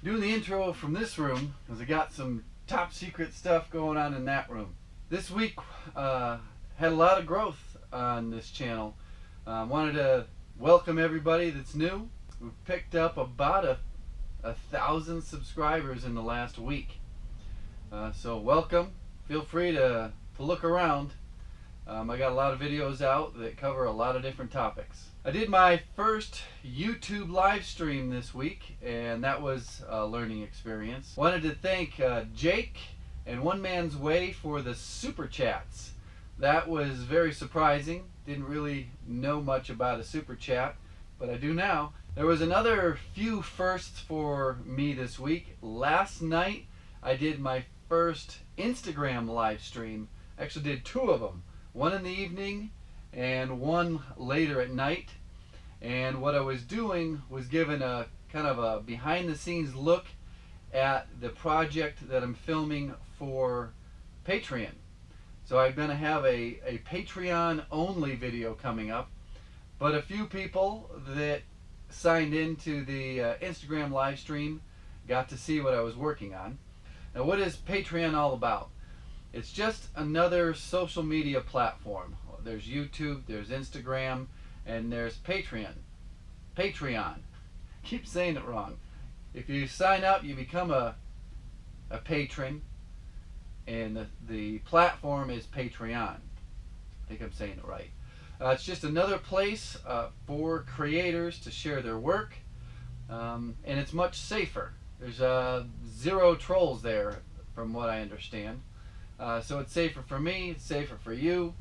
doing the intro from this room because I got some top secret stuff going on in that room. This week had a lot of growth on this channel. Wanted to welcome everybody that's new. We've picked up about 1,000 subscribers in the last week. So welcome. Feel free to look around. I got a lot of videos out that cover a lot of different topics. I did my first YouTube live stream this week, and that was a learning experience. Wanted to thank Jake and One Man's Way for the super chats. That was very surprising. Didn't really know much about a super chat, but I do now. There was another few firsts for me this week. Last night I did my first Instagram live stream. Actually did two of them. One in the evening and one later at night. And what I was doing was giving a kind of a behind the scenes look at the project that I'm filming for Patreon. So I'm going to have a Patreon only video coming up, but a few people that signed into the Instagram live stream got to see what I was working on. Now, what is Patreon all about? It's just another social media platform. There's YouTube, there's Instagram, and there's Patreon. Patreon. Keep saying it wrong. If you sign up, you become a patron, and the platform is Patreon. I think I'm saying it right. It's just another place for creators to share their work, and it's much safer. There's 0 trolls there, from what I understand. So it's safer for me, it's safer for you.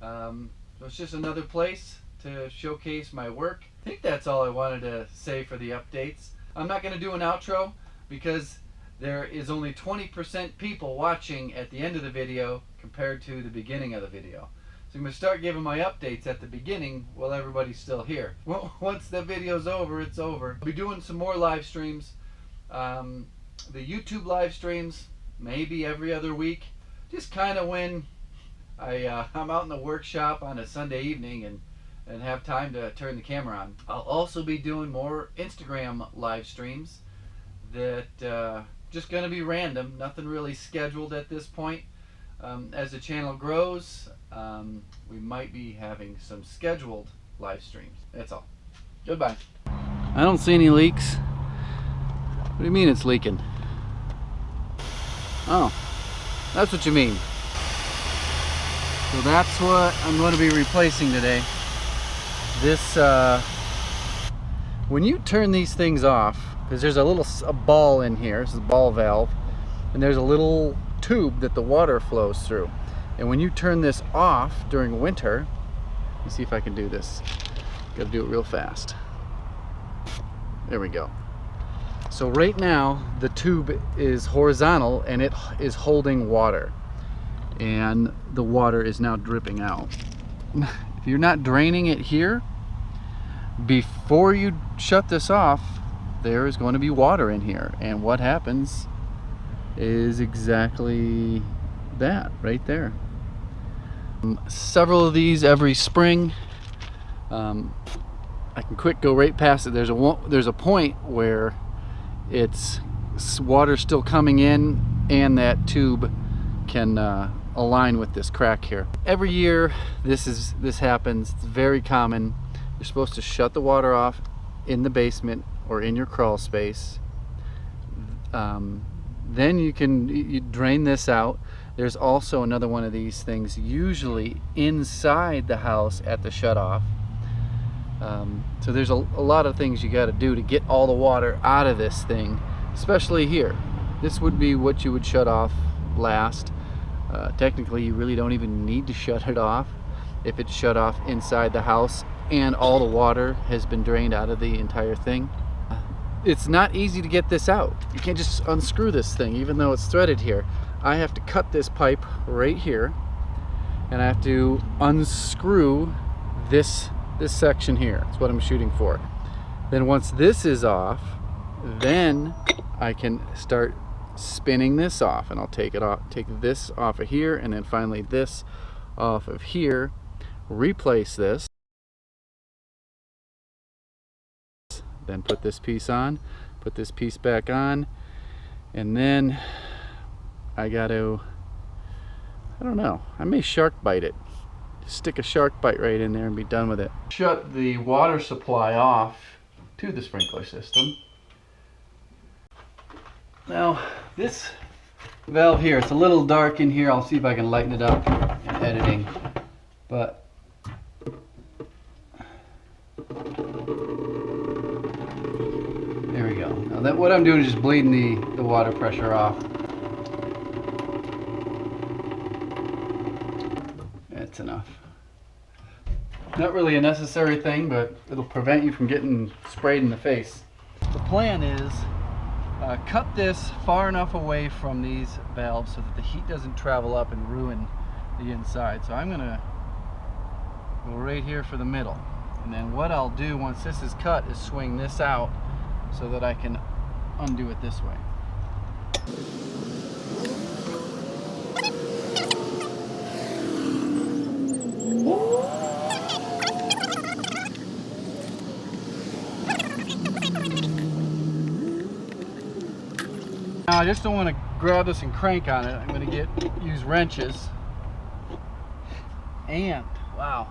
So it's just another place to showcase my work. I think that's all I wanted to say for the updates. I'm not going to do an outro because there is only 20% people watching at the end of the video compared to the beginning of the video. So I'm going to start giving my updates at the beginning while everybody's still here. Well, once the video's over, it's over. I'll be doing some more live streams. The YouTube live streams, maybe every other week. Just kind of when I'm out in the workshop on a Sunday evening and have time to turn the camera on. I'll also be doing more Instagram live streams that just going to be random, nothing really scheduled at this point. As the channel grows, we might be having some scheduled live streams. That's all. Goodbye. I don't see any leaks. What do you mean it's leaking? Oh. That's what you mean. So that's what I'm going to be replacing today. This, when you turn these things off, because there's a ball in here, this is a ball valve, and there's a little tube that the water flows through. And when you turn this off during winter, let me see if I can do this. Got to do it real fast. There we go. So right now the tube is horizontal and it is holding water, and the water is now dripping out. If you're not draining it here before you shut this off, there is going to be water in here, and what happens is exactly that right there. Several of these every spring. I can go right past it. There's a point where it's water still coming in and that tube can align with this crack here. Every year this happens. It's very common. You're supposed to shut the water off in the basement or in your crawl space. Then you drain this out. There's also another one of these things usually inside the house at the shutoff. So there's a lot of things you got to do to get all the water out of this thing, especially here. This would be what you would shut off last. Technically you really don't even need to shut it off if it's shut off inside the house and all the water has been drained out of the entire thing. It's not easy to get this out. You can't just unscrew this thing even though it's threaded here. I have to cut this pipe right here, and I have to unscrew this section here. That's what I'm shooting for. Then once this is off, then I can start spinning this off, and I'll take this off of here, and then finally this off of here, replace this, then put this piece on, Put this piece back on, and then I got to, I don't know, I may shark bite it. Stick a shark bite right in there and be done with it. Shut the water supply off to the sprinkler system. Now this valve here, it's a little dark in here. I'll see if I can lighten it up in editing, but there we go. Now what I'm doing is just bleeding the water pressure off. That's enough. Not really a necessary thing, but it'll prevent you from getting sprayed in the face. The plan is cut this far enough away from these valves so that the heat doesn't travel up and ruin the inside. So I'm gonna go right here for the middle, and then what I'll do once this is cut is swing this out so that I can undo it this way. Now I just don't want to grab this and crank on it. I'm going to use wrenches. And wow,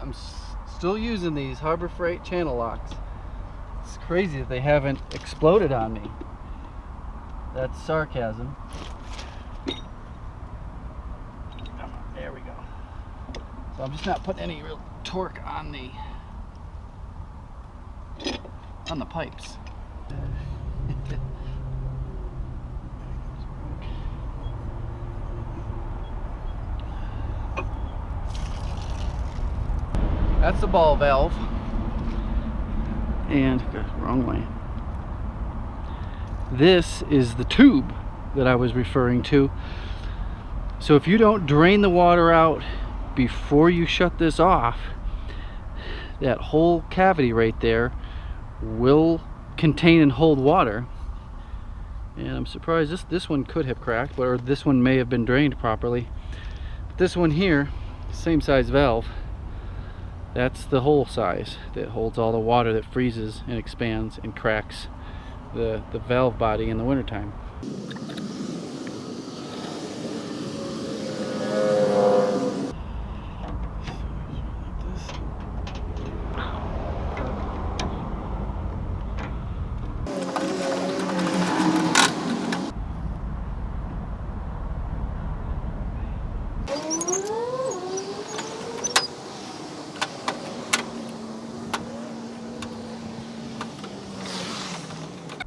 I'm still using these Harbor Freight channel locks. It's crazy that they haven't exploded on me. That's sarcasm. There we go. So I'm just not putting any real torque on the pipes. That's the ball valve. And wrong way. This is the tube that I was referring to. So if you don't drain the water out before you shut this off, that whole cavity right there will contain and hold water. And I'm surprised this one could have cracked, or this one may have been drained properly. But this one here, same size valve, that's the hole size that holds all the water that freezes and expands and cracks the valve body in the wintertime.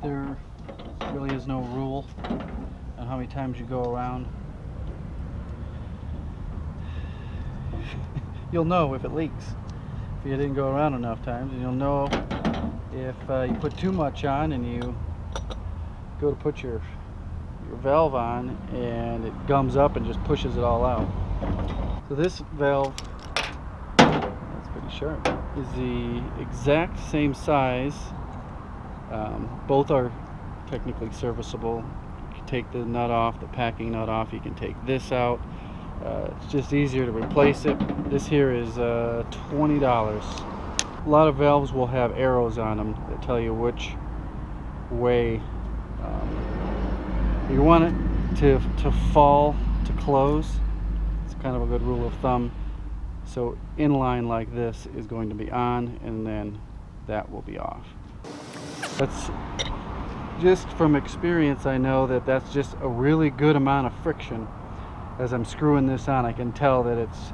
There really is no rule on how many times you go around. You'll know if it leaks if you didn't go around enough times, and you'll know if you put too much on and you go to put your valve on and it gums up and just pushes it all out. So this valve, that's pretty sharp, is the exact same size. Both are technically serviceable. You can take the nut off, the packing nut off. You can take this out. It's just easier to replace it. This here is $20. A lot of valves will have arrows on them that tell you which way you want it to fall to close. It's kind of a good rule of thumb. So inline like this is going to be on, and then that will be off. That's just from experience. I know that that's just a really good amount of friction. As I'm screwing this on, I can tell that it's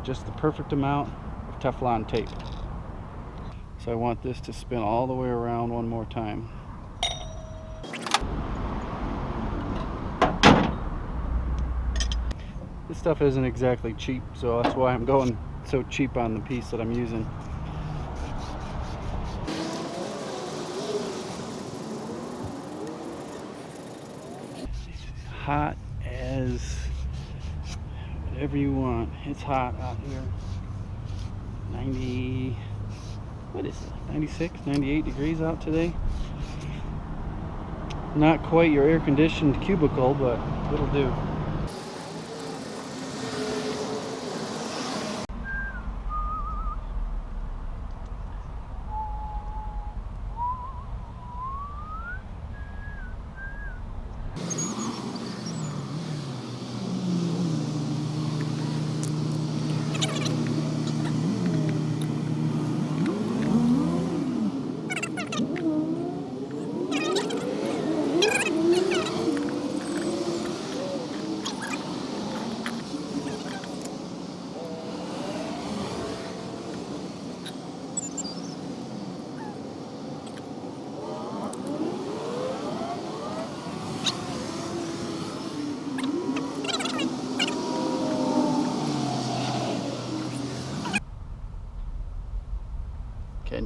just the perfect amount of Teflon tape. So I want this to spin all the way around one more time. This stuff isn't exactly cheap, so that's why I'm going so cheap on the piece that I'm using. Hot as whatever you want. It's hot out here. 90, what is it? 96, 98 degrees out today. Not quite your air-conditioned cubicle, but it'll do.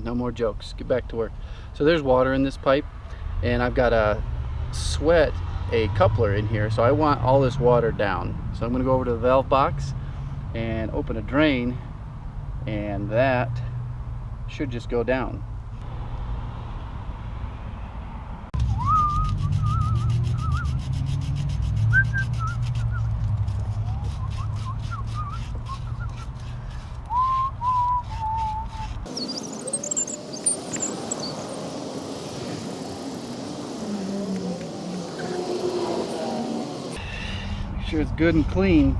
on, no more jokes, get back to work. So there's water in this pipe, and I've got a coupler in here, so I want all this water down. So I'm going to go over to the valve box and open a drain, and that should just go down. Make sure it's good and clean.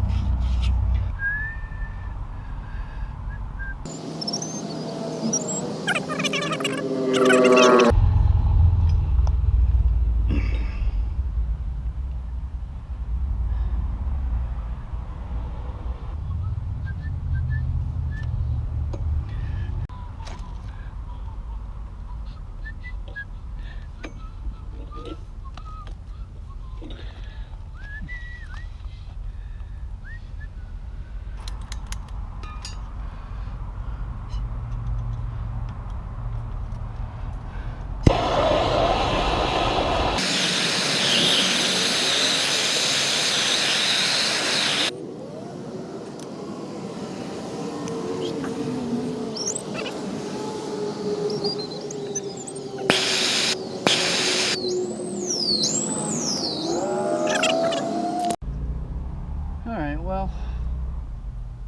Alright, well,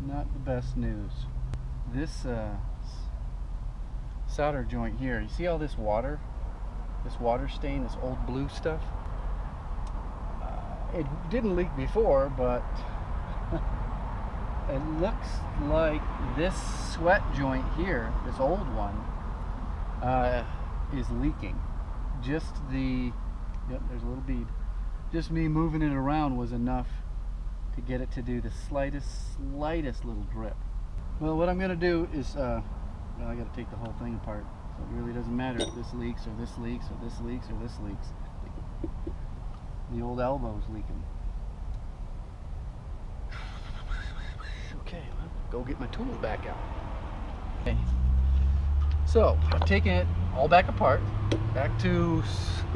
not the best news. This solder joint here, you see all this water? This water stain, this old blue stuff? It didn't leak before, but it looks like this sweat joint here, this old one, is leaking. Just the, yep, there's a little bead. Just me moving it around was enough to get it to do the slightest little drip. Well, what I'm going to do is, well, I got to take the whole thing apart. So it really doesn't matter if this leaks or this leaks or this leaks or this leaks. The old elbow's leaking. Okay, well, go get my tools back out. Okay. So, I've taken it all back apart, back to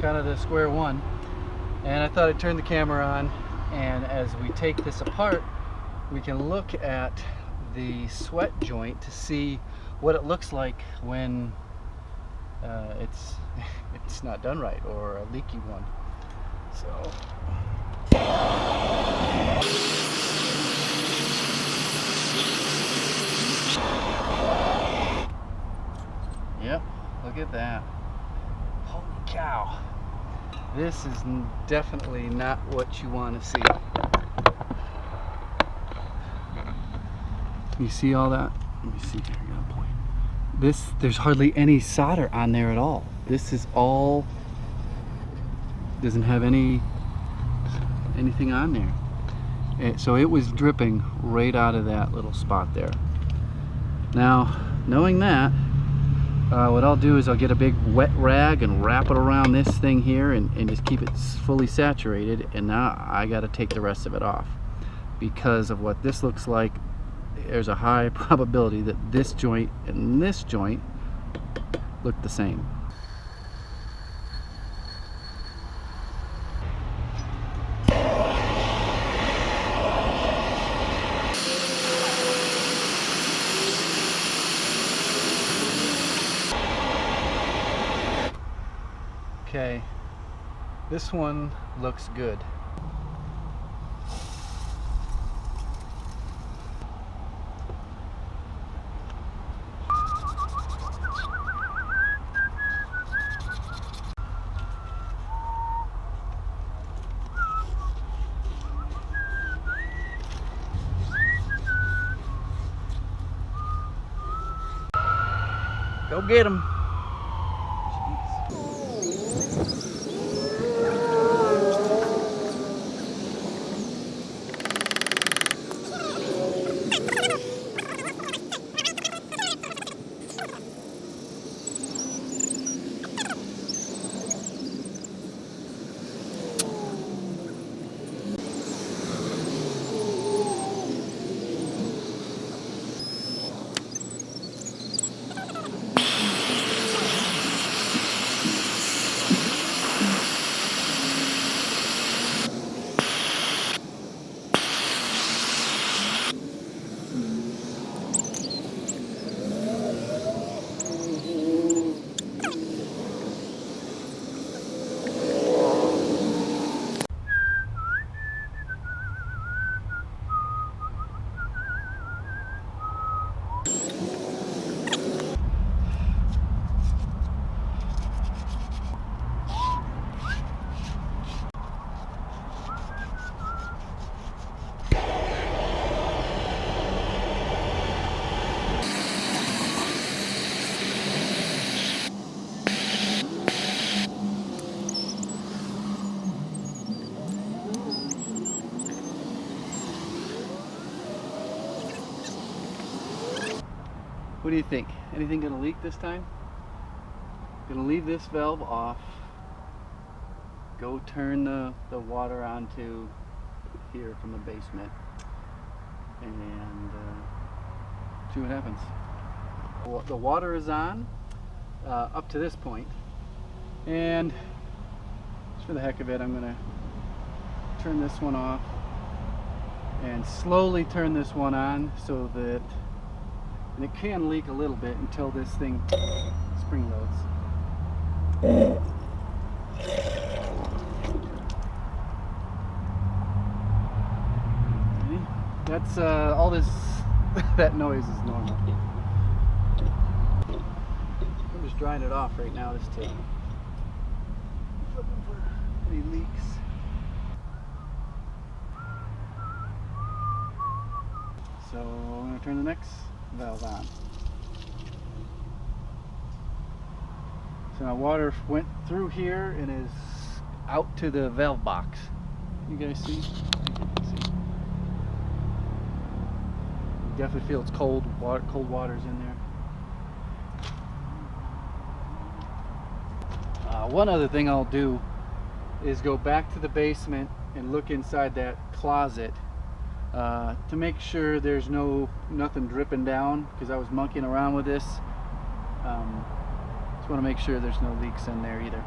kind of the square one, and I thought I'd turn the camera on, and as we take this apart, we can look at the sweat joint to see what it looks like when it's not done right, or a leaky one. So yep, look at that. Holy cow. This is definitely not what you want to see. You see all that? Let me see here, I got a point. There's hardly any solder on there at all. This is all, doesn't have anything on there. So it was dripping right out of that little spot there. Now, knowing that, what I'll do is I'll get a big wet rag and wrap it around this thing here and just keep it fully saturated, and now I got to take the rest of it off, because of what this looks like. There's a high probability that this joint and this joint look the same. Okay, this one looks good. Go get him. What do you think? Anything gonna leak this time? Gonna leave this valve off. Go turn the water onto here from the basement and see what happens. The water is on up to this point, and just for the heck of it, I'm gonna turn this one off and slowly turn this one on so that, and it can leak a little bit until this thing spring loads. That's all this, that noise is normal. I'm just drying it off right now, this tape. Looking for any leaks. So I'm going to turn the next valve on. So now water went through here and is out to the valve box. You guys see? Definitely feel it's cold water's in there. One other thing I'll do is go back to the basement and look inside that closet to make sure there's nothing dripping down, because I was monkeying around with this. Just want to make sure there's no leaks in there either.